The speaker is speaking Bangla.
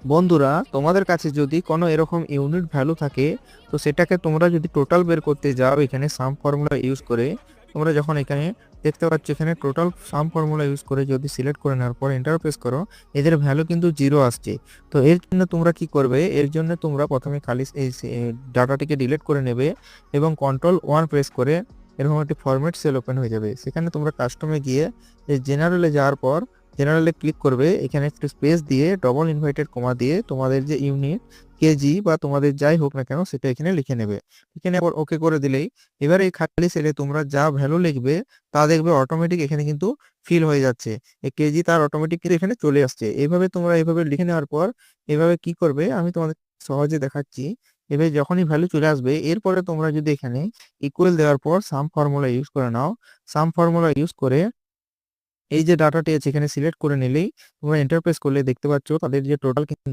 বন্ধুরা, তোমাদের কাছে যদি কোনো এরকম ইউনিট ভ্যালু থাকে, তো সেটাকে তোমরা যদি টোটাল বের করতে যাও এখানে সাম ফর্মুলা ইউজ করে, তোমরা যখন এখানে দেখতে পাচ্ছ এখানে টোটাল সাম ফর্মুলা ইউজ করে যদি সিলেক্ট করে নেওয়ার পর এন্টার প্রেস করো, এদের ভ্যালু কিন্তু জিরো আসছে। তো এর জন্য তোমরা কি করবে, এর জন্য তোমরা প্রথমে খালি এই ডাটাটিকে ডিলিট করে নেবে এবং কন্ট্রোল 1 প্রেস করে এরকম একটি ফরম্যাট সেল ওপেন হয়ে যাবে। সেখানে তোমরা কাস্টমে গিয়ে এই জেনারেলে যাওয়ার পর জেনারেলে ক্লিক করবে, এখানে একটু স্পেস দিয়ে ডবল ইনভার্টেড কমা দিয়ে তোমাদের যে ইউনিট, কেজি বা তোমাদের যাই হোক না কেন সেটা এখানে লিখে নেবে। লিখে নেওয়ার ওকে করে দিলেই এবার এই খালি সেলে তোমরা যা ভ্যালু লিখবে তা দেখবে অটোমেটিক এখানে কিন্তু ফিল হয়ে যাচ্ছে। এই কেজি তার অটোমেটিক কিন্তু এখানে চলে আসছে। এইভাবে তোমরা এইভাবে লিখে নেওয়ার পর এভাবে কি করবে আমি তোমাদের সহজে দেখাচ্ছি। এবার যখনই ভ্যালু চলে আসবে এরপরে তোমরা যদি এখানে ইকুয়াল দেওয়ার পর সাম ফর্মুলা ইউজ করে নাও, সাম ফর্মুলা ইউজ করে এই যে ডাটাটি আছে এখানে সিলেক্ট করে নিলেই তোমরা এন্টার প্রেস করলে দেখতে পাচ্ছ তাদের যে টোটাল কিন্তু